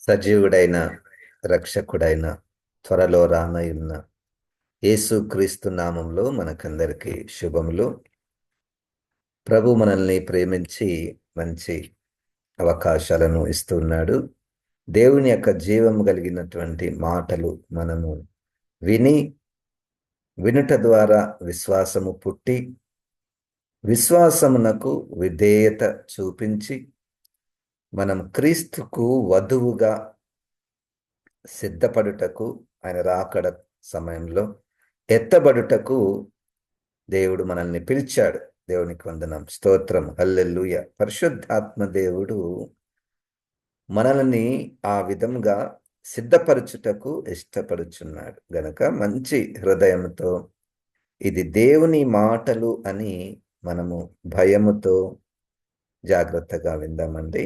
సజీవుడైన రక్షకుడైన త్వరలో రానయున్న యేసుక్రీస్తు నామంలో మనకందరికీ శుభములు. ప్రభు మనల్ని ప్రేమించి మంచి అవకాశాలను ఇస్తున్నాడు. దేవుని యొక్క జీవము కలిగినటువంటి మాటలు మనము వినుట ద్వారా విశ్వాసము పుట్టి, విశ్వాసమునకు విధేయత చూపించి మనం క్రీస్తుకు వధువుగా సిద్ధపడుటకు, ఆయన రాకడ సమయంలో ఎత్తబడుటకు దేవుడు మనల్ని పిలిచాడు. దేవునికి వందనం, స్తోత్రం, హల్లెలూయా. పరిశుద్ధాత్మ దేవుడు మనల్ని ఆ విధంగా సిద్ధపరచుటకు ఇష్టపడుచున్నాడు గనక మంచి హృదయంతో ఇది దేవుని మాటలు అని మనము భయముతో జాగ్రత్తగా విందామండి.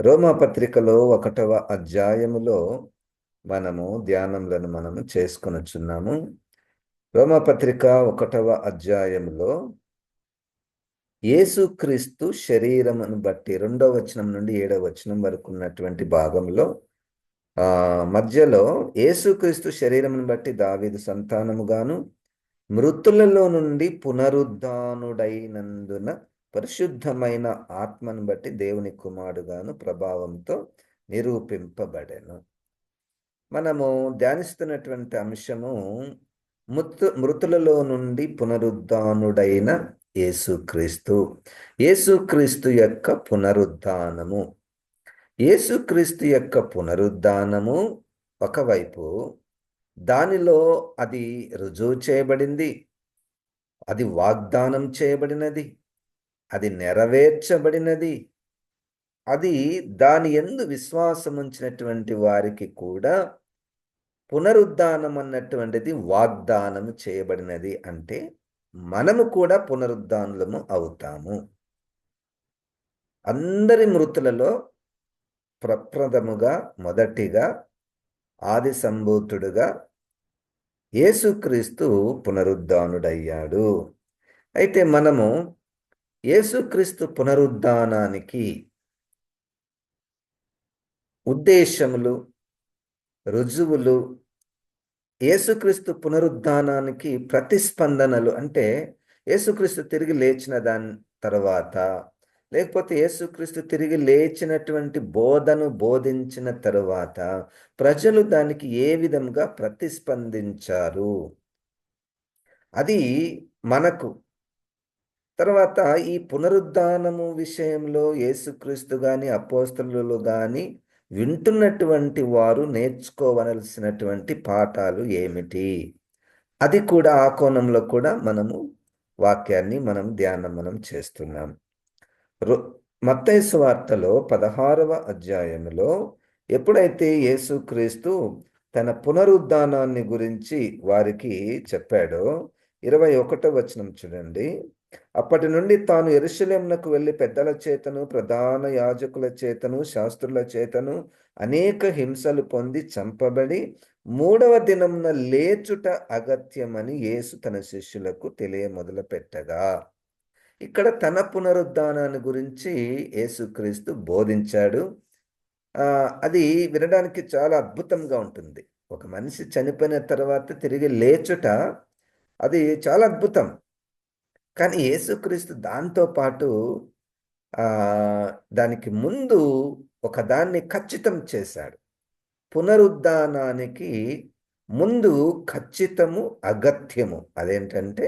రోమాపత్రికలో 1వ అధ్యాయములో మనము ధ్యానములను మనము చేసుకొనుచున్నాము. రోమాపత్రిక 1వ అధ్యాయములో యేసుక్రీస్తు శరీరమును బట్టి 2వ వచనం నుండి 7వ వచనం వరకు ఉన్నటువంటి భాగంలో మధ్యలో యేసుక్రీస్తు శరీరమును బట్టి దావీదు సంతానముగాను మృతులలో నుండి పునరుద్ధానుడైనందున పరిశుద్ధమైన ఆత్మను బట్టి దేవుని కుమారుడుగాను ప్రభావంతో నిరూపింపబడెను. మనము ధ్యానిస్తున్నటువంటి అంశము మృతులలో నుండి పునరుద్ధానుడైన యేసుక్రీస్తు. యేసుక్రీస్తు యొక్క పునరుద్ధానము. యేసుక్రీస్తు యొక్క పునరుద్ధానము ఒకవైపు దానిలో అది రుజువు చేయబడింది, అది వాగ్దానం చేయబడినది, అది నెరవేర్చబడినది. అది దాని యందు విశ్వాసం ఉంచినటువంటి వారికి కూడా పునరుద్ధానం అన్నటువంటిది వాగ్దానము చేయబడినది. అంటే మనము కూడా పునరుద్ధానులము అవుతాము. అందరి మృతులలో ప్రప్రథముగా మొదటిగా ఆది సంభూతుడుగా యేసుక్రీస్తు పునరుద్ధానుడయ్యాడు. అయితే మనము యేసుక్రీస్తు పునరుద్ధానానికి ఉద్దేశములు, రుజువులు, యేసుక్రీస్తు పునరుద్ధానానికి ప్రతిస్పందనలు, అంటే యేసుక్రీస్తు తిరిగి లేచిన దాని తర్వాత, లేకపోతే యేసుక్రీస్తు తిరిగి లేచినటువంటి బోధను బోధించిన తరువాత ప్రజలు దానికి ఏ విధంగా ప్రతిస్పందించారు, అది మనకు తర్వాత ఈ పునరుద్ధానము విషయంలో యేసుక్రీస్తు గాని అపోస్తలులు గాని వింటున్నటువంటి వారు నేర్చుకోవలసినటువంటి పాఠాలు ఏమిటి, అది కూడా ఆ కోణంలో కూడా మనము వాక్యాన్ని ధ్యానం చేస్తున్నాం. మత్తయి సువార్తలో 16వ అధ్యాయములో ఎప్పుడైతే యేసుక్రీస్తు తన పునరుద్ధానాన్ని గురించి వారికి చెప్పాడో 21వ వచనం చూడండి. అప్పటి నుండి తాను యెరూషలేమునకు వెళ్ళి పెద్దల చేతను, ప్రధాన యాజకుల చేతను, శాస్త్రుల చేతను అనేక హింసలు పొంది చంపబడి 3వ దినమున లేచుట అగత్యమని యేసు తన శిష్యులకు తెలియ మొదలుపెట్టగా, ఇక్కడ తన పునరుద్ధానాన్ని గురించి యేసుక్రీస్తు బోధించాడు. అది వినడానికి చాలా అద్భుతంగా ఉంటుంది. ఒక మనిషి చనిపోయిన తర్వాత తిరిగి లేచుట అది చాలా అద్భుతం. కానీ యేసుక్రీస్తు దాంతో పాటు దానికి ముందు ఒకదాన్ని ఖచ్చితం చేశాడు. పునరుద్ధానానికి ముందు ఖచ్చితము, అగత్యము. అదేంటంటే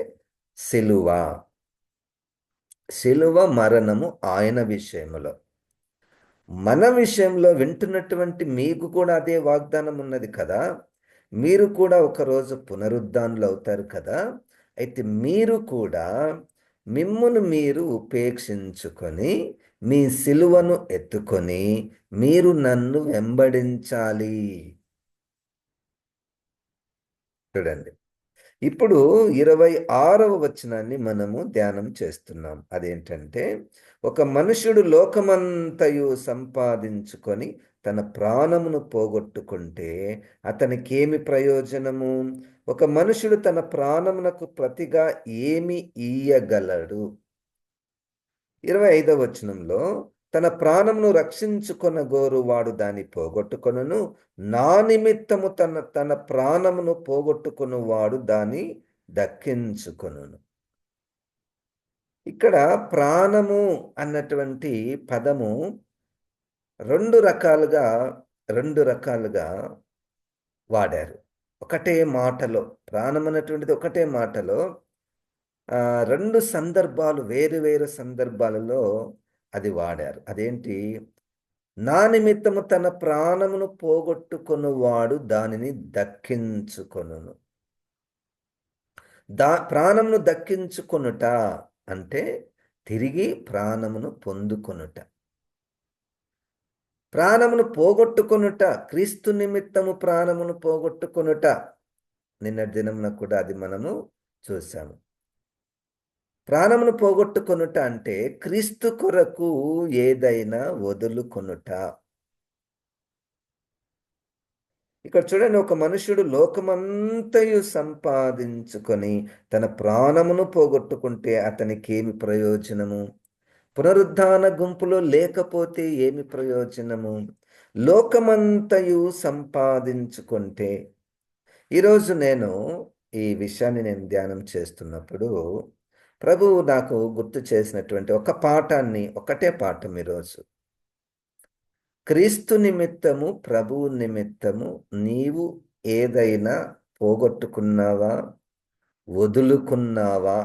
సిలువ మరణము ఆయన విషయంలో. మన విషయంలో వింటున్నటువంటి మీకు కూడా అదే వాగ్దానం ఉన్నది కదా. మీరు కూడా ఒకరోజు పునరుద్ధానులు అవుతారు కదా. అయితే మీరు కూడా మిమ్మును మీరు ఉపేక్షించుకొని మీ సిలువను ఎత్తుకొని మీరు నన్ను వెంబడించాలి. చూడండి, ఇప్పుడు 26వ వచనాన్ని మనము ధ్యానం చేస్తున్నాం. అదేంటంటే, ఒక మనుషుడు లోకమంతయు సంపాదించుకొని తన ప్రాణమును పోగొట్టుకుంటే అతనికి ఏమి ప్రయోజనము? ఒక మనుషుడు తన ప్రాణమునకు ప్రతిగా ఏమి ఇయ్యగలడు? 25వ వచనంలో తన ప్రాణమును రక్షించుకొనగోరు వాడు దాన్ని పోగొట్టుకొనును. నా నిమిత్తము తన ప్రాణమును పోగొట్టుకొను వాడు దాన్ని దక్కించుకొనును. ఇక్కడ ప్రాణము అన్నటువంటి పదము రెండు రకాలుగా వాడారు. ఒకటే మాటలో ప్రాణం అన్నటువంటిది ఒకటే మాటలో రెండు సందర్భాలు, వేరు సందర్భాలలో అది వాడారు. అదేంటి? నా నిమిత్తము తన ప్రాణమును పోగొట్టుకొనువాడు దానిని దక్కించుకొనును. ప్రాణమును దక్కించుకొనుట అంటే తిరిగి ప్రాణమును పొందుకొనుట. ప్రాణమును పోగొట్టుకొనుట, క్రీస్తు నిమిత్తము ప్రాణమును పోగొట్టుకొనుట. నిన్నటి దినమున కూడా అది మనము చూసాము. ప్రాణమును పోగొట్టుకొనుట అంటే క్రీస్తు కొరకు ఏదైనా వదులుకొనుట. ఇక్కడ చూడండి, ఒక మనుష్యుడు లోకమంతయు సంపాదించుకొని తన ప్రాణమును పోగొట్టుకుంటే అతనికి ఏమి ప్రయోజనము? పునరుద్ధాన గుంపులో లేకపోతే ఏమి ప్రయోజనము? లోకమంతయు సంపాదించుకుంటే. ఈరోజు ఈ విషయాన్ని నేను ధ్యానం చేస్తున్నప్పుడు ప్రభువు నాకు గుర్తు చేసినటువంటి ఒకటే పాఠం ఈరోజు. క్రీస్తు నిమిత్తము, ప్రభువు నిమిత్తము నీవు ఏదైనా పోగొట్టుకున్నావా, వదులుకున్నావా?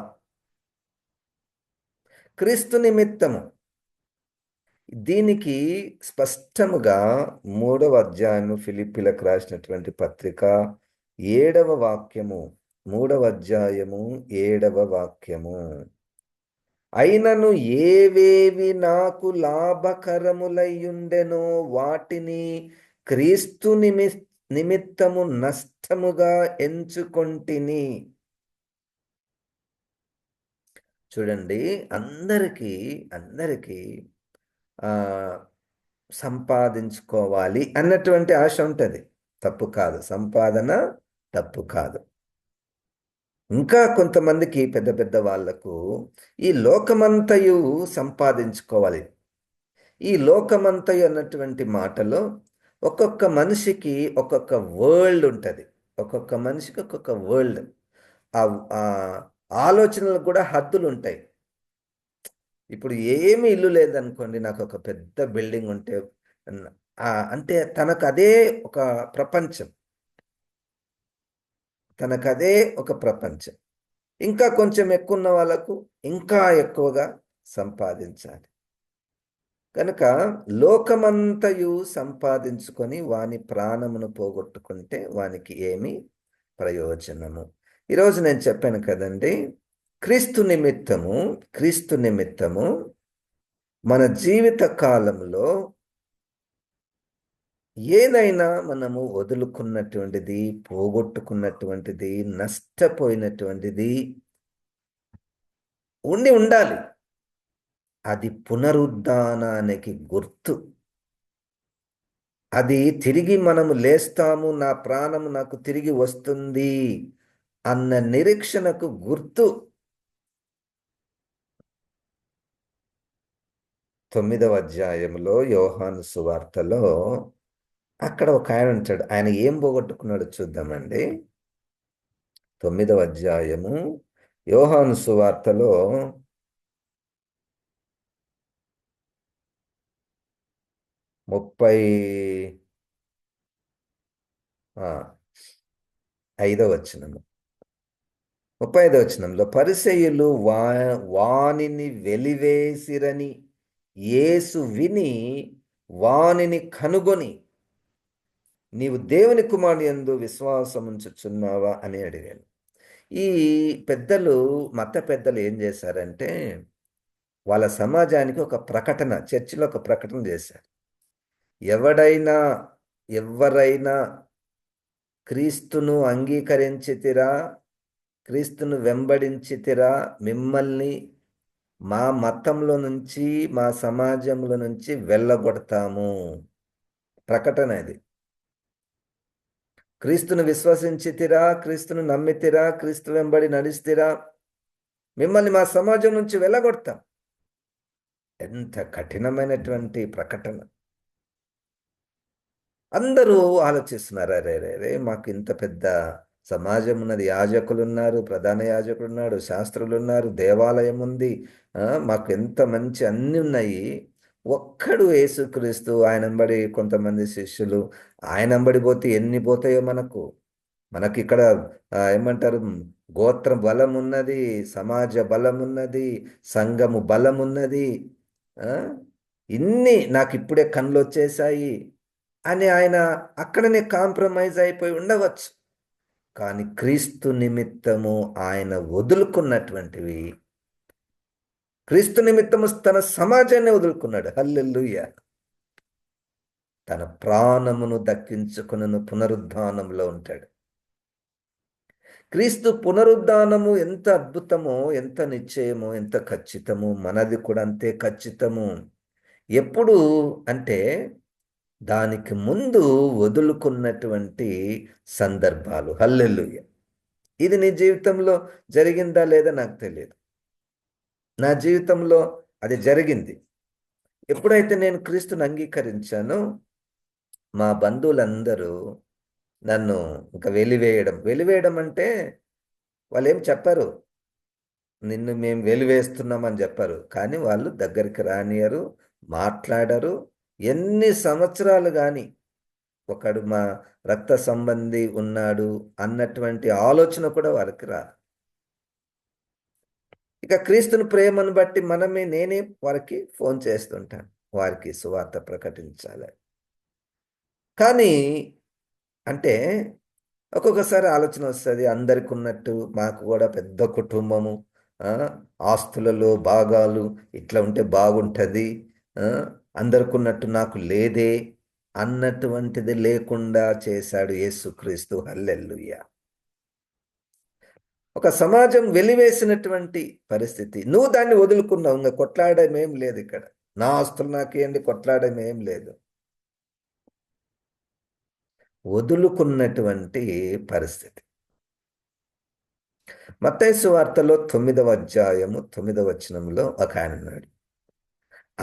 క్రీస్తు నిమిత్తము. దీనికి స్పష్టముగా 3వ అధ్యాయము ఫిలిప్పీలకు రాసినటువంటి పత్రిక 7వ వాక్యము, 3వ అధ్యాయము 7వ వాక్యము. అయినను ఏవేవి నాకు లాభకరములయ్యుండెనో వాటిని క్రీస్తు నిమిత్తము నష్టముగా ఎంచుకొంటిని. చూడండి, అందరికీ సంపాదించుకోవాలి అన్నటువంటి ఆశ ఉంటుంది. తప్పు కాదు, సంపాదన తప్పు కాదు. ఇంకా కొంతమందికి, పెద్ద పెద్ద వాళ్లకు ఈ లోకమంతయు సంపాదించుకోవాలి. ఈ లోకమంతయు అన్నటువంటి మాటలో ఒక్కొక్క మనిషికి ఒక్కొక్క వరల్డ్ ఉంటుంది. ఒక్కొక్క మనిషికి ఒక్కొక్క వరల్డ్. ఆ ఆలోచనలకు కూడా హద్దులు ఉంటాయి. ఇప్పుడు ఏమి ఇల్లు లేదనుకోండి, నాకు ఒక పెద్ద బిల్డింగ్ ఉంటే అంటే తనకు అదే ఒక ప్రపంచం. ఇంకా కొంచెం ఎక్కువ ఉన్న వాళ్ళకు ఇంకా ఎక్కువగా సంపాదించాలి. కనుక లోకమంతయు సంపాదించుకొని వాని ప్రాణమును పోగొట్టుకుంటే వానికి ఏమి ప్రయోజనము? ఈరోజు నేను చెప్పాను కదండి, క్రీస్తు నిమిత్తము మన జీవిత కాలంలో ఏదైనా మనము వదులుకున్నటువంటిది, పోగొట్టుకున్నటువంటిది, నష్టపోయినటువంటిది ఉండాలి. అది పునరుద్ధానానికి గుర్తు. అది తిరిగి మనము లేస్తాము, నా ప్రాణము నాకు తిరిగి వస్తుంది అన్న నిరీక్షణకు గుర్తు. 9వ అధ్యాయంలో యోహాను సువార్తలో అక్కడ ఒక ఆయన ఉంటాడు. ఆయన ఏం పోగొట్టుకున్నాడో చూద్దామండి. 9వ అధ్యాయము యోహాను సువార్తలో 35వ వచనము. 35వ వచనంలో పరిసయ్యులు వానిని వెలివేసిరని యేసు విని వానిని కనుగొని, నీవు దేవుని కుమారుని యందు విశ్వాసముంచుచున్నావా అని అడిగాను. ఈ మత పెద్దలు ఏం చేశారంటే, వాళ్ళ సమాజానికి ఒక ప్రకటన, చర్చిలో ఒక ప్రకటన చేశారు. ఎవరైనా క్రీస్తును అంగీకరించితిరా, క్రీస్తును వెంబడించితిరా, మిమ్మల్ని మా మతంలో నుంచి, మా సమాజంలో నుంచి వెళ్ళగొడతాము. ప్రకటన ఇది. క్రీస్తును విశ్వసించితిరా, క్రీస్తును నమ్మితిరా, క్రీస్తు వెంబడి నడిస్తేరా, మిమ్మల్ని మా సమాజం నుంచి వెళ్ళగొడతాం. ఎంత కఠినమైనటువంటి ప్రకటన. అందరూ ఆలోచిస్తున్నారు, అరే రే రే మాకు ఇంత పెద్ద సమాజం ఉన్నది, యాజకులు ఉన్నారు, ప్రధాన యాజకులు ఉన్నాడు, శాస్త్రులు ఉన్నారు, దేవాలయం ఉంది, మాకు ఎంత మంచి అన్ని ఉన్నాయి. ఒక్కడు యేసుక్రీస్తు, ఆయనంబడి కొంతమంది శిష్యులు, ఆయనంబడి పోతే ఎన్ని పోతాయో మనకు. మనకి ఇక్కడ ఏమంటారు, గోత్ర బలం ఉన్నది, సమాజ బలం ఉన్నది, సంఘము బలం ఉన్నది. ఆ, ఇన్ని నాకు ఇప్పుడే కళ్ళు వచ్చేసాయి అని ఆయన అక్కడనే కాంప్రమైజ్ అయిపోయి ఉండవచ్చు. కానీ క్రీస్తు నిమిత్తము ఆయన వదులుకున్నటువంటివి, క్రీస్తు నిమిత్తము తన సమాజాన్ని వదులుకున్నాడు. హల్లెలూయా. తన ప్రాణమును దక్కించుకును పునరుద్ధానంలో ఉంటాడు. క్రీస్తు పునరుద్ధానము ఎంత అద్భుతమో, ఎంత నిశ్చయమో, ఎంత ఖచ్చితమో, మనది కూడా అంతే ఖచ్చితము. ఎప్పుడు అంటే దానికి ముందు వదులుకున్నటువంటి సందర్భాలు. హల్లెలూయా. ఇది నీ జీవితంలో జరిగిందా లేదా నాకు తెలియదు. నా జీవితంలో అది జరిగింది. ఎప్పుడైతే నేను క్రీస్తుని అంగీకరించానో మా బంధువులందరూ నన్ను ఇంకా వెలివేయడం అంటే వాళ్ళు ఏం చెప్పరు, నిన్ను మేము వెలివేస్తున్నామని చెప్పరు. కానీ వాళ్ళు దగ్గరికి రానియరు, మాట్లాడరు. ఎన్ని సంవత్సరాలు కానీ ఒకడు మా రక్త సంబంధి ఉన్నాడు అన్నటువంటి ఆలోచన కూడా వారికి రాదు. ఇక క్రీస్తుని ప్రేమను బట్టి నేనే వారికి ఫోన్ చేస్తుంటాను, వారికి సువార్త ప్రకటించాలి. కానీ అంటే ఒక్కొక్కసారి ఆలోచన వస్తుంది, అందరికి ఉన్నట్టు మాకు కూడా పెద్ద కుటుంబము, ఆస్తులలో భాగాలు ఇట్లా ఉంటే బాగుంటుంది, అందరికి ఉన్నట్టు నాకు లేదే అన్నటువంటిది లేకుండా చేశాడు యేసుక్రీస్తు. హల్లెలూయా. ఒక సమాజం వెలివేసినటువంటి పరిస్థితి, నువ్వు దాన్ని వదులుకున్నావు, ఇంకా కొట్లాడడం ఏం లేదు. ఇక్కడ నా ఆస్తులు నాకేంటి, కొట్లాడడం ఏం లేదు. వదులుకున్నటువంటి పరిస్థితి. మత్తయి సువార్తలో 9వ అధ్యాయము 9వ వచనంలో ఒక ఆయన ఉన్నాడు.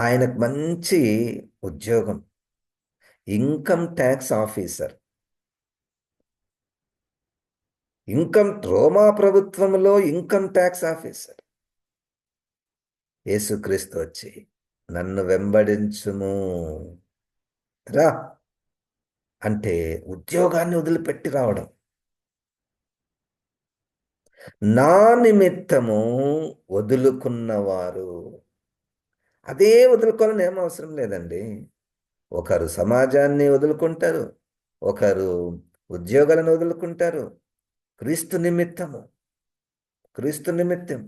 ఆయనకు మంచి ఉద్యోగం, ఇన్కమ్ ట్యాక్స్ ఆఫీసర్. రోమా ప్రభుత్వంలో ఇన్కమ్ ట్యాక్స్ ఆఫీసర్. యేసుక్రీస్తు వచ్చి నన్ను వెంబడించుము రా అంటే ఉద్యోగాన్ని వదిలిపెట్టి రావడం. నా నిమిత్తము వదులుకున్నవారు, అదే వదులుకోవాలని ఏం అవసరం లేదండి. ఒకరు సమాజాన్ని వదులుకుంటారు, ఒకరు ఉద్యోగాలను వదులుకుంటారు. క్రీస్తు నిమిత్తం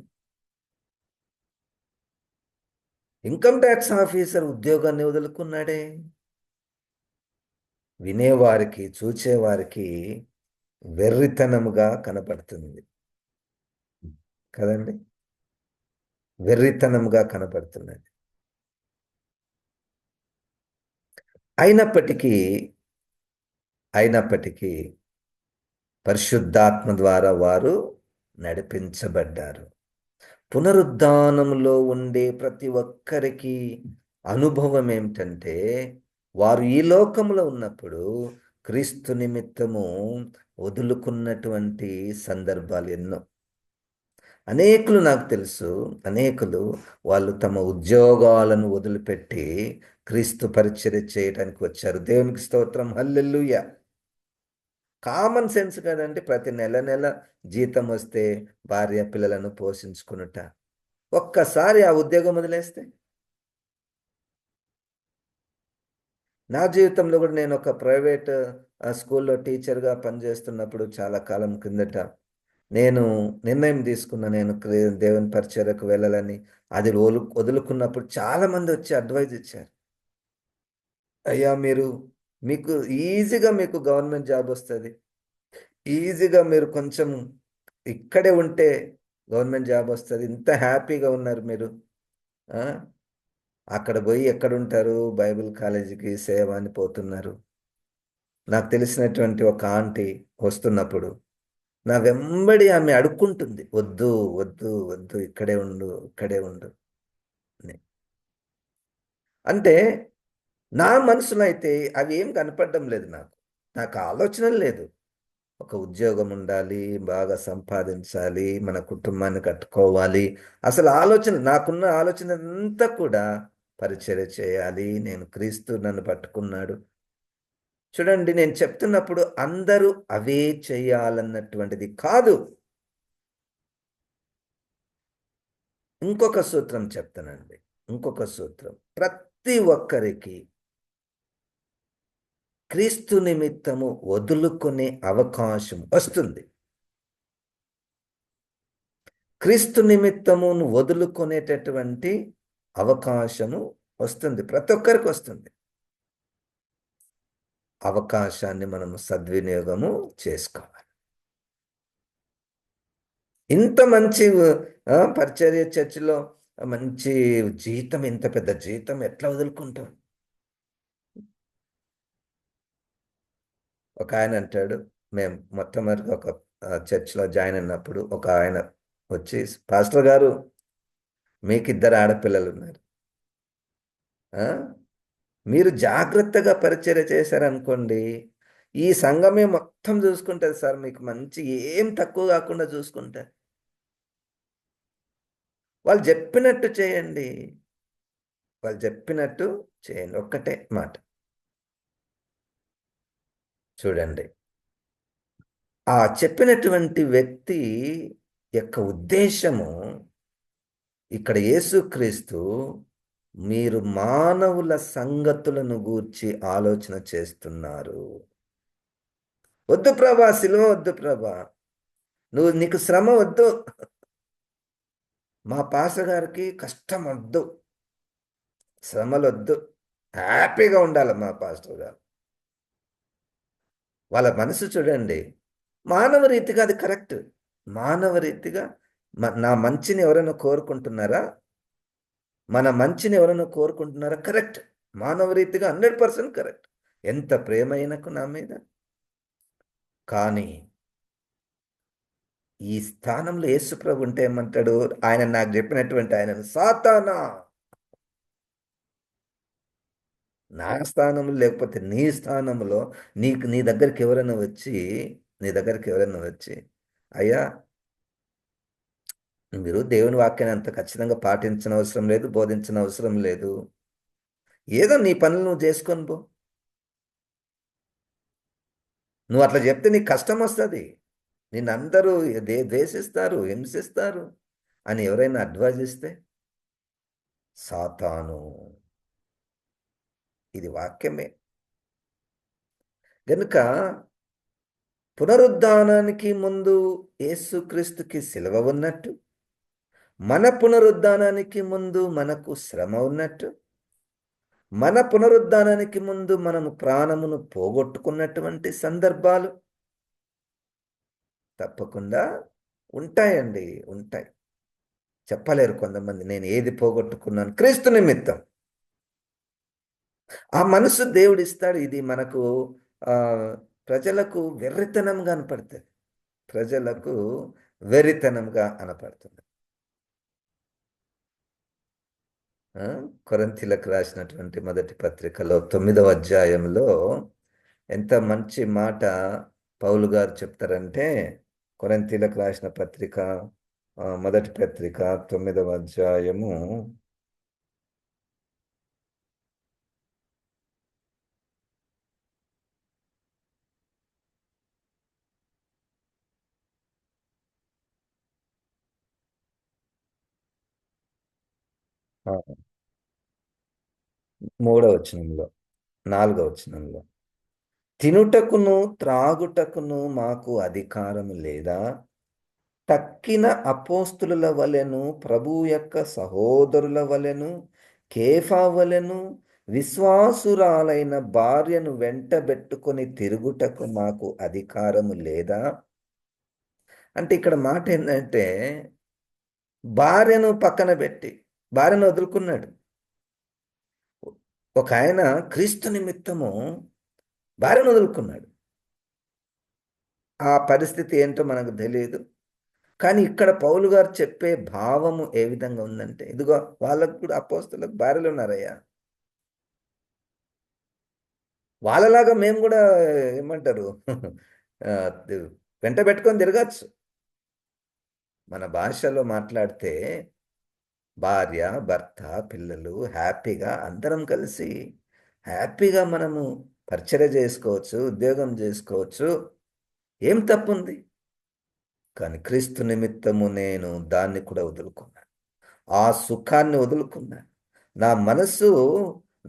ఇన్కమ్ ట్యాక్స్ ఆఫీసర్ ఉద్యోగాన్ని వదులుకున్నాడే. వినేవారికి, చూచేవారికి వెర్రితనముగా కనపడుతుంది కదండి, వెర్రితనముగా కనపడుతున్నది. అయినప్పటికీ పరిశుద్ధాత్మ ద్వారా వారు నడిపించబడ్డారు. పునరుద్ధానంలో ఉండే ప్రతి ఒక్కరికి అనుభవం ఏమిటంటే, వారు ఈ లోకంలో ఉన్నప్పుడు క్రీస్తు నిమిత్తము వదులుకున్నటువంటి సందర్భాలు ఎన్నో. అనేకులు నాకు తెలుసు, అనేకులు వాళ్ళు తమ ఉద్యోగాలను వదిలిపెట్టి క్రీస్తు పరిచర్య చేయడానికి వచ్చారు. దేవునికి స్తోత్రం, హల్లెలూయా. కామన్ సెన్స్ కదండి, ప్రతి నెల జీతం వస్తే భార్య పిల్లలను పోషించుకునుట. ఒక్కసారి ఆ ఉద్యోగం వదిలేస్తే, నా జీవితంలో కూడా నేను ఒక ప్రైవేట్ స్కూల్లో టీచర్గా పనిచేస్తున్నప్పుడు చాలా కాలం కిందట నేను నిర్ణయం తీసుకున్నా, నేను దేవుని పరిచర్యకు వెళ్ళాలని. అది వదులుకున్నప్పుడు చాలామంది వచ్చి అడ్వైజ్ ఇచ్చారు. అయ్యా మీకు ఈజీగా మీకు గవర్నమెంట్ జాబ్ వస్తుంది, ఈజీగా మీరు కొంచెం ఇక్కడే ఉంటే గవర్నమెంట్ జాబ్ వస్తుంది, ఇంత హ్యాపీగా ఉన్నారు మీరు, అక్కడ పోయి ఎక్కడుంటారు, బైబిల్ కాలేజీకి సేవ అని పోతున్నారు. నాకు తెలిసినటువంటి ఒక ఆంటీ వస్తున్నప్పుడు నా వెంబడి ఆమె అడుక్కుంటుంది, వద్దు వద్దు వద్దు, ఇక్కడే ఉండు, ఇక్కడే ఉండు. అంటే నా మనసులో అయితే అవి ఏం కనపడడం లేదు నాకు. నాకు ఆలోచన లేదు. ఒక ఉద్యోగం ఉండాలి, బాగా సంపాదించాలి, మన కుటుంబాన్ని కట్టుకోవాలి. అసలు ఆలోచన నాకున్న ఆలోచన అంతా కూడా పరిచర్య చేయాలి. నేను క్రీస్తు నన్ను పట్టుకున్నాడు. చూడండి నేను చెప్తున్నప్పుడు అందరూ అవే చేయాలన్నటువంటిది కాదు. ఇంకొక సూత్రం చెప్తానండి. ఇంకొక సూత్రం. ప్రతి ఒక్కరికి క్రీస్తు నిమిత్తము వదులుకునే అవకాశం వస్తుంది. క్రీస్తు నిమిత్తమును వదులుకునేటటువంటి అవకాశము వస్తుంది. ప్రతి ఒక్కరికి వస్తుంది. అవకాశాన్ని మనము సద్వినియోగము చేసుకోవాలి. ఇంత మంచి పరిచర్య చర్చిలో మంచి జీతం, ఇంత పెద్ద జీతం ఎట్లా వదులుకుంటాం? ఒక ఆయన అంటాడు, మేము మొట్టమొదటి ఒక చర్చ్లో జాయిన్ అయినప్పుడు ఒక ఆయన వచ్చి, పాస్టర్ గారు మీకు ఇద్దరు ఆడపిల్లలు ఉన్నారు, ఆ? మీరు జాగ్రత్తగా పరిచర్య చేశారనుకోండి, ఈ సంఘమే మొత్తం చూసుకుంటుంది సార్, మీకు మంచి ఏం తక్కువ కాకుండా చూసుకుంటారు. వాళ్ళు చెప్పినట్టు చేయండి. వాళ్ళు చెప్పినట్టు చేయండి. ఒక్కటే మాట చూడండి. ఆ చెప్పినటువంటి వ్యక్తి యొక్క ఉద్దేశము ఇక్కడ యేసుక్రీస్తు మీరు మానవుల సంగతులను గూర్చి ఆలోచన చేస్తున్నారు. వద్దు ప్రభా, సిలువ వద్దు ప్రభా, నీకు శ్రమ వద్దు, మా పాస్టర్ గారికి కష్టం వద్దు, శ్రమలు వద్దు, హ్యాపీగా ఉండాలి మా పాస్టర్ గారు. వాళ్ళ మనసు చూడండి. మానవ రీతిగా అది కరెక్ట్. మానవ రీతిగా నా మంచిని ఎవరైనా కోరుకుంటున్నారా? మన మంచిని ఎవరైనా కోరుకుంటున్నారా? కరెక్ట్. మానవ రీతిగా 100% కరెక్ట్. ఎంత ప్రేమ ఆయనకు నా మీద. కానీ ఈ స్థానంలో యేసుప్రభు ఉంటే ఏమంటాడు? ఆయన నాకు చెప్పినటువంటి ఆయనను, సాతానా, నా స్థానంలో లేకపోతే నీ స్థానంలో నీ దగ్గరికి ఎవరైనా వచ్చి, నీ దగ్గరికి ఎవరైనా వచ్చి, అయ్యా మీరు దేవుని వాక్యాన్ని అంత ఖచ్చితంగా పాటించిన అవసరం లేదు, బోధించిన అవసరం లేదు, ఏదో నీ పనులు నువ్వు చేసుకొని పో, నువ్వు అట్లా చెప్తే నీకు కష్టం వస్తుంది, నిన్నందరూ ద్వేషిస్తారు, హింసిస్తారు అని ఎవరైనా అడ్వైజ్ ఇస్తే, సాతాను. ఇది వాక్యమే. గనుక పునరుద్ధానానికి ముందు యేసుక్రీస్తుకి సిలువ ఉన్నట్టు, మన పునరుద్ధానానికి ముందు మనకు శ్రమ ఉన్నట్టు, మన పునరుద్ధానానికి ముందు మనము ప్రాణమును పోగొట్టుకున్నటువంటి సందర్భాలు తప్పకుండా ఉంటాయండి, ఉంటాయి. చెప్పలేరు కొంతమంది, నేను ఏది పోగొట్టుకున్నాను క్రీస్తు నిమిత్తం. ఆ మనసు దేవుడిస్తాడు. ఇది మనకు ఆ ప్రజలకు వెర్రితనంగా కనపడుతుంది. ప్రజలకు వెర్రితనంగా కనపడుతుంది. కొరింథీయులకు రాసినటువంటి మొదటి పత్రికలో 9వ అధ్యాయంలో ఎంత మంచి మాట పౌలు గారు చెప్తారంటే, కొరింథీయులకు రాసిన పత్రిక మొదటి పత్రిక 9వ అధ్యాయము 3వ వచనంలో, 4వ వచనంలో, తినుటకును త్రాగుటకును మాకు అధికారము లేదా? తక్కిన అపోస్తుల వలెను, ప్రభు యొక్క సహోదరుల వలెను, కేఫా వలెను, విశ్వాసురాలైన భార్యను వెంటబెట్టుకొని తిరుగుటకు మాకు అధికారము లేదా? అంటే ఇక్కడ మాట ఏంటంటే, భార్యను పక్కన పెట్టి, భార్యను వదులుకున్నాడు. ఒక ఆయన క్రీస్తు నిమిత్తము భార్యను వదులుకున్నాడు. ఆ పరిస్థితి ఏంటో మనకు తెలియదు. కానీ ఇక్కడ పౌలు గారు చెప్పే భావము ఏ విధంగా ఉందంటే, ఇదిగో వాళ్ళకు కూడా అపోస్తలులకు భార్యలు ఉన్నారయ్యా, వాళ్ళలాగా మేము కూడా ఏమంటారు ఆ, వెంట పెట్టుకొని తిరగచ్చు. మన భాషలో మాట్లాడితే భార్య, భర్త, పిల్లలు హ్యాపీగా అందరం కలిసి హ్యాపీగా మనము పరిచర్య చేసుకోవచ్చు, ఉద్యోగం చేసుకోవచ్చు. ఏం తప్పుంది? కానీ క్రీస్తు నిమిత్తము నేను దాన్ని కూడా వదులుకున్నాను. ఆ సుఖాన్ని వదులుకున్నాను. నా మనసు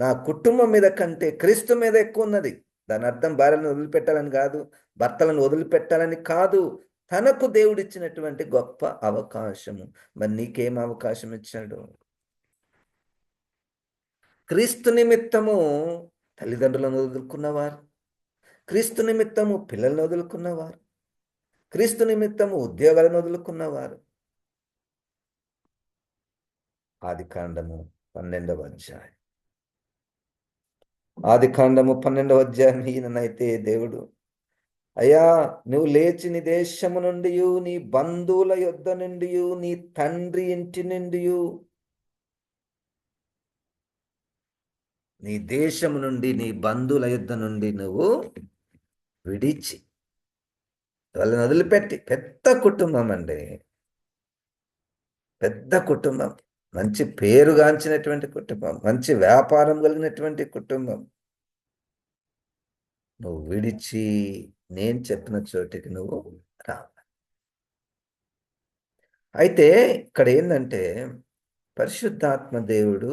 నా కుటుంబం మీద కంటే క్రీస్తు మీద ఎక్కువ ఉన్నది. దాని అర్థం భార్యలను వదిలిపెట్టాలని కాదు, భర్తలను వదిలిపెట్టాలని కాదు. తనకు దేవుడిచ్చినటువంటి గొప్ప అవకాశము. మరి నీకేం అవకాశం ఇచ్చాడు? క్రీస్తు నిమిత్తము తల్లిదండ్రులను వదులుకున్నవారు, క్రీస్తు నిమిత్తము పిల్లలను వదులుకున్నవారు, క్రీస్తు నిమిత్తము ఉద్యోగాలను వదులుకున్నవారు. ఆదికాండము 12వ అధ్యాయం. ఆదికాండము 12వ అధ్యాయం. ఈయననైతే దేవుడు, అయ్యా, నువ్వు లేచి నీ దేశము నుండి, నీ బంధువుల యొద్ద నుండి, నీ తండ్రి ఇంటి నుండి, నీ దేశము నుండి, నీ బంధువుల యొద్ద నుండి నువ్వు విడిచి, వాళ్ళని వదిలిపెట్టి. పెద్ద కుటుంబం అండి, పెద్ద కుటుంబం, మంచి పేరుగాంచినటువంటి కుటుంబం, మంచి వ్యాపారం కలిగినటువంటి కుటుంబం. నువ్వు విడిచి నేను చెప్పిన చోటికి నువ్వు రా. అయితే ఇక్కడ ఏంటంటే పరిశుద్ధాత్మ దేవుడు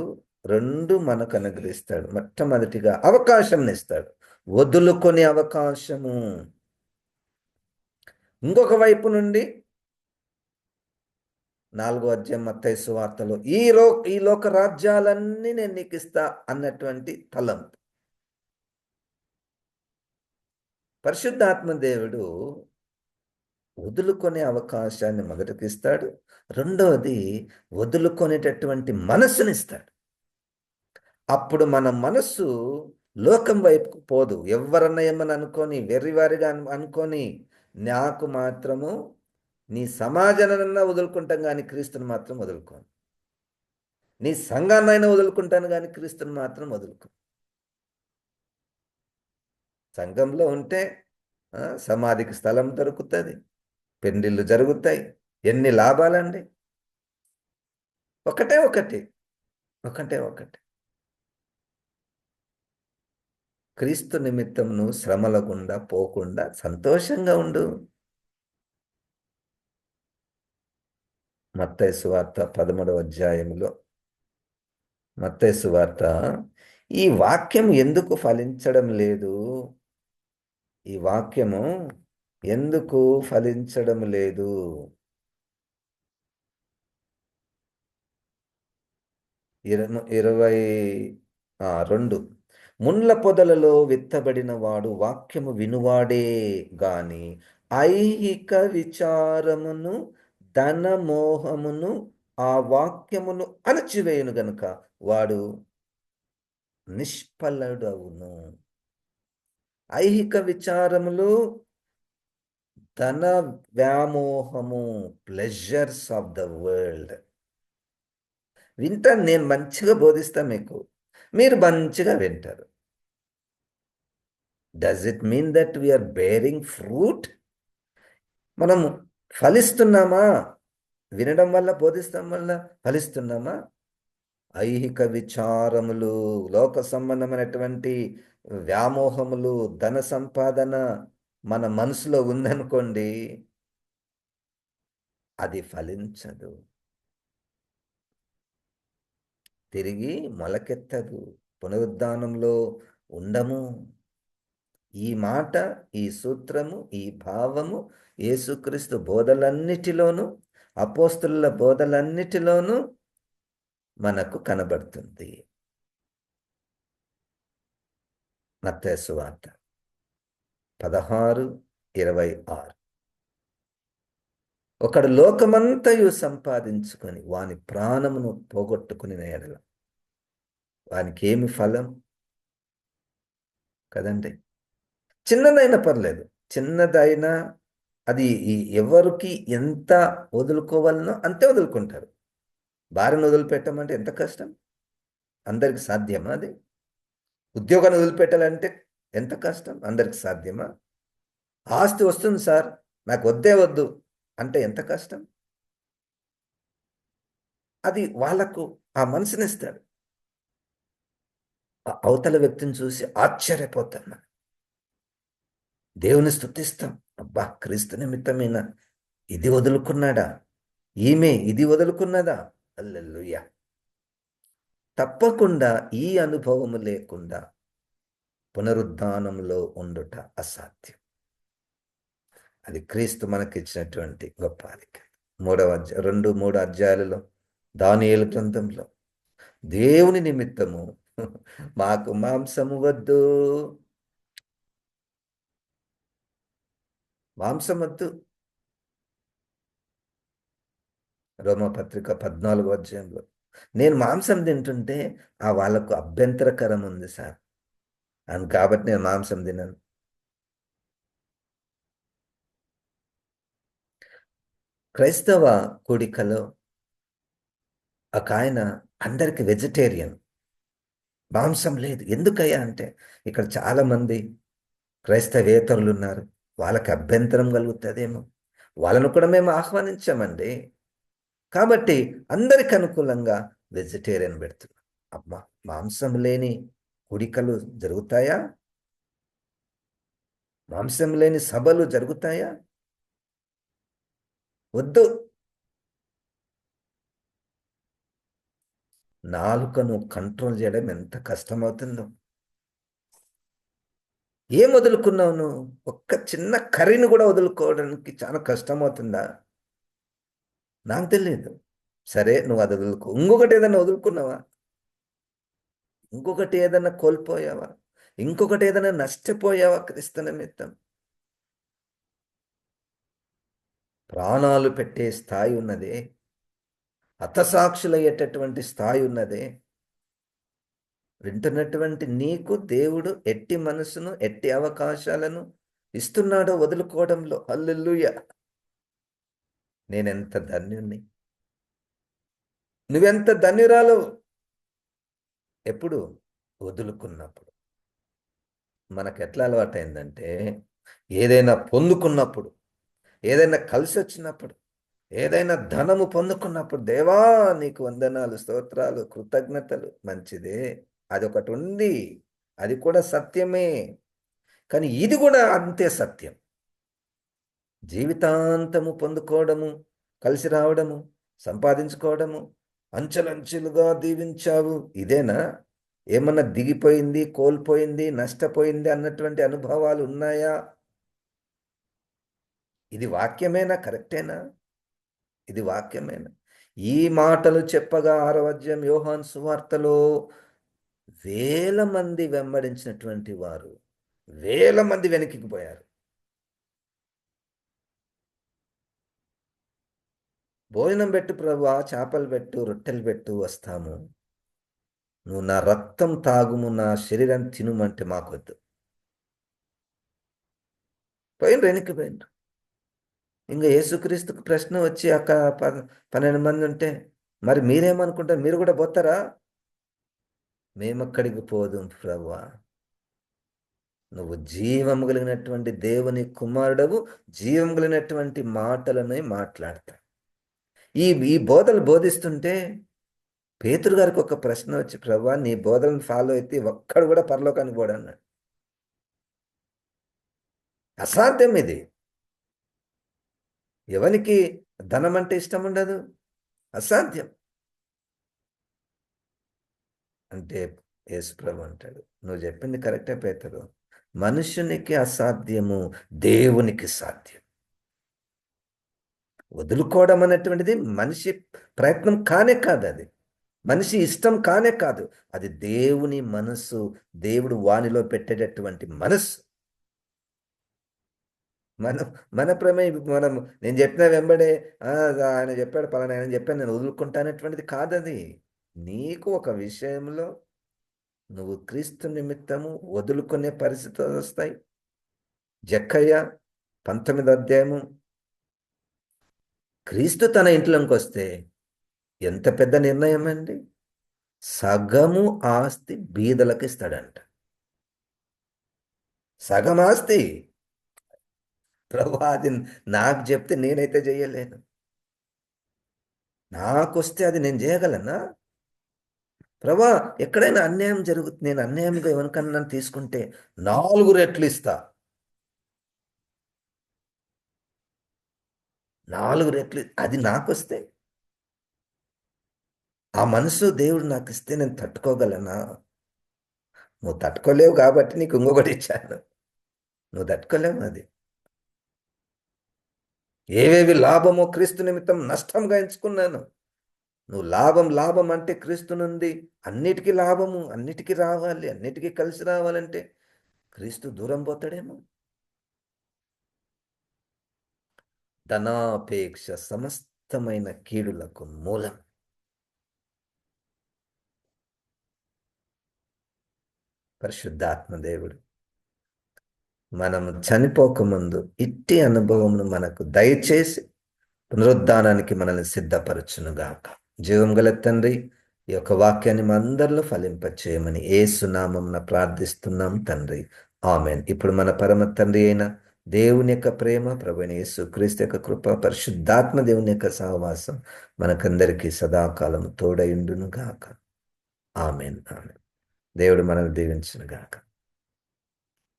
రెండు మనకు అనుగ్రహిస్తాడు. మొట్టమొదటిగా అవకాశం ఇస్తాడు, వదులుకొని అవకాశము. ఇంకొక వైపు నుండి 4వ అధ్యాయం మత్తయి సువార్తలో ఈ లోక రాజ్యాలన్నీ నేను నీకు ఇస్తా అన్నటువంటి తలంపు. పరిశుద్ధాత్మ దేవుడు వదులుకునే అవకాశాన్ని మొదటికిస్తాడు. రెండవది వదులుకునేటటువంటి మనస్సునిస్తాడు. అప్పుడు మన మనస్సు లోకం వైపుకు పోదు. ఎవరన్నా ఏమని అనుకొని వెర్రివారిగా అనుకొని, నాకు మాత్రము నీ సమాజాన్నైనా వదులుకుంటాం కానీ క్రీస్తుని మాత్రం వదులుకోను, నీ సంఘాన్నైనా వదులుకుంటాను కానీ క్రీస్తుని మాత్రం వదులుకో. సంఘంలో ఉంటే సమాధికి స్థలం దొరుకుతుంది, పెండిళ్ళు జరుగుతాయి, ఎన్ని లాభాలండి. ఒకటే ఒకటి, ఒకటే ఒకటి, క్రీస్తు నిమిత్తం నువ్వు శ్రమల గుండా పోకుండా సంతోషంగా ఉండు. మత్తయి సువార్త 13వ అధ్యాయంలో, మత్తయి సువార్త, ఈ వాక్యం ఎందుకు ఫలించడం లేదు? ఈ వాక్యము ఎందుకు ఫలించడం లేదు? 22. ముండ్ల పొదలలో విత్తబడిన వాడు వాక్యము వినువాడే గాని ఐహిక విచారమును ధన మోహమును ఆ వాక్యమును అణచివేయును గనుక వాడు నిష్ఫలుడవును. ఐహిక విచారములు, ధన వ్యామోహము, ప్లెజర్స్ ఆఫ్ ద వరల్డ్. వింటాను, నేను మంచిగా బోధిస్తా మీకు, మీరు మంచిగా వింటారు. Does it mean that we are bearing fruit? మనము ఫలిస్తున్నామా? వినడం వల్ల, బోధిస్తాం వల్ల ఫలిస్తున్నామా? ఐహిక విచారములు, లోక సంబంధమైనటువంటి వ్యామోహములు, ధన సంపాదన మన మనసులో ఉందనుకోండి, అది ఫలించదు, తిరిగి మొలకెత్తదు, పునరుద్ధానంలో ఉండము. ఈ మాట, ఈ సూత్రము, ఈ భావము యేసుక్రీస్తు బోధలన్నిటిలోనూ, అపోస్తలుల బోధలన్నిటిలోనూ మనకు కనబడుతుంది. మత్తయి సువార్త 16:26. ఒకడు లోకమంతయు సంపాదించుకొని వాని ప్రాణమును పోగొట్టుకుని ఎడల వానికి ఏమి ఫలం? కదండి. చిన్నదైనా పర్లేదు, చిన్నదైనా అది ఎవరికి ఎంత వదులుకోవాలనో అంతే వదులుకుంటారు. భార్యను వదిలిపెట్టమంటే ఎంత కష్టం? అందరికి సాధ్యమా అది? ఉద్యోగాన్ని వదిలిపెట్టాలంటే ఎంత కష్టం, అందరికి సాధ్యమా? ఆస్తి వస్తుంది సార్, నాకు వద్దే వద్దు అంటే ఎంత కష్టం. అది వాళ్ళకు ఆ మనసునిస్తాడు. అవతల వ్యక్తిని చూసి ఆశ్చర్యపోతాం మనం. దేవుని స్తుతిస్తాం. అబ్బా, క్రీస్తు నిమిత్తమేనా ఇది వదులుకున్నాడా, ఈమె ఇది వదులుకున్నదా. హల్లెలూయా. తప్పకుండా ఈ అనుభవము లేకుండా పునరుద్ధానంలో ఉండుట అసాధ్యం. అది క్రీస్తు మనకిచ్చినటువంటి గొప్ప ఆధిక్యత. 2-3 అధ్యాయాలలో దానియేలు గ్రంథంలో దేవుని నిమిత్తము మాకు మాంసము వద్దు, మాంసం వద్దు. రోమపత్రిక 14 అధ్యాయంలో నేను మాంసం తింటుంటే వాళ్ళకు అభ్యంతరకరం ఉంది సార్ అని, కాబట్టి నేను మాంసం తినను. క్రైస్తవ కూడికలో ఒక ఆయన అందరికి వెజిటేరియన్, మాంసం లేదు. ఎందుకయ్యా అంటే ఇక్కడ చాలామంది క్రైస్తవేతరులు ఉన్నారు, వాళ్ళకి అభ్యంతరం కలుగుతుందేమో, వాళ్ళను కూడా మేము ఆహ్వానించామండి. కాబట్టి అందరికి అనుకూలంగా వెజిటేరియన్ పెడుతున్నాం. అమ్మా, మాంసం లేని కూడికలు జరుగుతాయా? మాంసం లేని సభలు జరుగుతాయా? వద్దు. నాలుకను కంట్రోల్ చేయడం ఎంత కష్టమవుతుందో. ఏం వదులుకున్నావు నువ్వు? ఒక్క చిన్న కర్రీని కూడా వదులుకోవడానికి చాలా కష్టమవుతుందా? నాకు తెలియదు. సరే, నువ్వు అది వదులుకో. ఇంకొకటి ఏదైనా వదులుకున్నావా? ఇంకొకటి ఏదైనా కోల్పోయావా? ఇంకొకటి ఏదైనా నష్టపోయావా క్రీస్తు నిమిత్తం? ప్రాణాలు పెట్టే స్థాయి ఉన్నదే, హతసాక్షులయ్యేటటువంటి స్థాయి ఉన్నదే. వింటున్నటువంటి నీకు దేవుడు ఎట్టి మనసును, ఎట్టి అవకాశాలను ఇస్తున్నాడో వదులుకోవడంలో. హల్లెలూయా. నేనెంత ధన్యుణ్ణి, నువ్వెంత ధన్యురాలు. ఎప్పుడు? వదులుకున్నప్పుడు. మనకెట్లా అలవాటైందంటే, ఏదైనా పొందుకున్నప్పుడు, ఏదైనా కలిసి వచ్చినప్పుడు, ఏదైనా ధనము పొందుకున్నప్పుడు, దేవా నీకు వందనాలు, స్తోత్రాలు, కృతజ్ఞతలు. మంచిదే, అదొకటి ఉంది, అది కూడా సత్యమే. కానీ ఇది కూడా అంతే సత్యం. జీవితాంతము పొందుకోవడము, కలిసి రావడము, సంపాదించుకోవడము, అంచెలంచెలుగా దీవించావు, ఇదేనా? ఏమన్నా దిగిపోయింది, కోల్పోయింది, నష్టపోయింది అన్నటువంటి అనుభవాలు ఉన్నాయా? ఇది వాక్యమేనా? కరెక్టేనా? ఇది వాక్యమేనా? ఈ మాటలు చెప్పగా 6వ అధ్యాయం యోహాను సువార్తలో వేల మంది వెంబడించినటువంటి వారు వేల మంది వెనక్కి పోయారు. భోజనం పెట్టు ప్రభువా, చేపలు పెట్టు, రొట్టెలు పెట్టు, వస్తాము. నువ్వు నా రక్తం తాగుము, నా శరీరం తినుమంటే మాకొద్దు. పోయినరు, వెనక్కి పోయినరు. ఇంకా యేసుక్రీస్తుకు ప్రశ్న వచ్చి అక్కడ 12 మంది ఉంటే, మరి మీరేమనుకుంటారు, మీరు కూడా పోతారా? మేమక్కడికి పోదుం ప్రభువా, నువ్వు జీవము కలిగినటువంటి దేవుని కుమారుడవు, జీవం కలిగినటువంటి మాటలని మాట్లాడతా. ఈ ఈ బోధలు బోధిస్తుంటే పేతురు గారికి ఒక ప్రశ్న వచ్చి, ప్రభువా నీ బోధలను ఫాలో అయితే ఒక్కడు కూడా పరలోకానికి పోడు అన్నాడు. అసాధ్యం ఇది. ఎవనికి ధనం అంటే ఇష్టం ఉండదు? అసాధ్యం. అంటే యేసుప్రభు అంటాడు, నువ్వు చెప్పింది కరెక్టే పేతురు, మనుషునికి అసాధ్యము, దేవునికి సాధ్యం. వదులుకోవడం అనేటువంటిది మనిషి ప్రయత్నం కానే కాదు, అది మనిషి ఇష్టం కానే కాదు, అది దేవుని మనస్సు, దేవుడు వానిలో పెట్టేటటువంటి మనస్సు. మనం మన ప్రమేయం, మనం నేను చెప్పిన వెంబడే ఆయన చెప్పాడు, పలానా ఆయన చెప్పాను, నేను వదులుకుంటానటువంటిది కాదది. నీకు ఒక విషయంలో నువ్వు క్రీస్తు నిమిత్తము వదులుకునే పరిస్థితులు వస్తాయి. జక్కయ్య 19వ అధ్యాయము, క్రీస్తు తన ఇంట్లోకి వస్తే ఎంత పెద్ద నిర్ణయం అండి. సగము ఆస్తి బీదలకు ఇస్తాడంట. సగం ఆస్తి. ప్రభు అది నాకు చెప్తే నేనైతే చేయలేను. నాకొస్తే అది నేను చేయగలనా? ప్రభా, ఎక్కడైనా అన్యాయం జరుగుతుంది, నేను అన్యాయంగా ఎవరికన్నా తీసుకుంటే 4 రెట్లు ఇస్తా. 4 రెట్లు అది నాకొస్తే, ఆ మనసు దేవుడు నాకు ఇస్తే నేను తట్టుకోగలనా? నువ్వు తట్టుకోలేవు కాబట్టి నీకు ఇంకొకటి ఇచ్చాను. నువ్వు తట్టుకోలేవు అది. ఏవేవి లాభమో క్రీస్తు నిమిత్తం నష్టంగా ఎంచుకున్నాను. నువ్వు లాభం లాభం అంటే క్రీస్తు నుండి అన్నిటికీ లాభము, అన్నిటికీ రావాలి, అన్నిటికీ కలిసి రావాలంటే క్రీస్తు దూరం పోతాడేమో. ధనాపేక్ష సమస్తమైన కీడులకు మూలం. పరిశుద్ధాత్మ దేవుడు మనం చనిపోకముందు ఇట్టి అనుభవమును మనకు దయచేసి పునరుద్ధానానికి మనల్ని సిద్ధపరచునుగాక. జీవం గల తండ్రి, ఈ యొక్క వాక్యాన్ని మా అందరిలో ఫలింపచేయమని యేసునామమున ప్రార్థిస్తున్నాం తండ్రి. ఆమెన్. ఇప్పుడు మన పరమ తండ్రి అయిన దేవుని యొక్క ప్రేమ, ప్రభువైన యేసు క్రీస్తు యొక్క కృప, పరిశుద్ధాత్మ దేవుని యొక్క సహవాసం మనకందరికీ సదాకాలం తోడయుండును గాక. ఆమెన్. ఆమెన్. దేవుడు మనల్ని దీవించును గాక.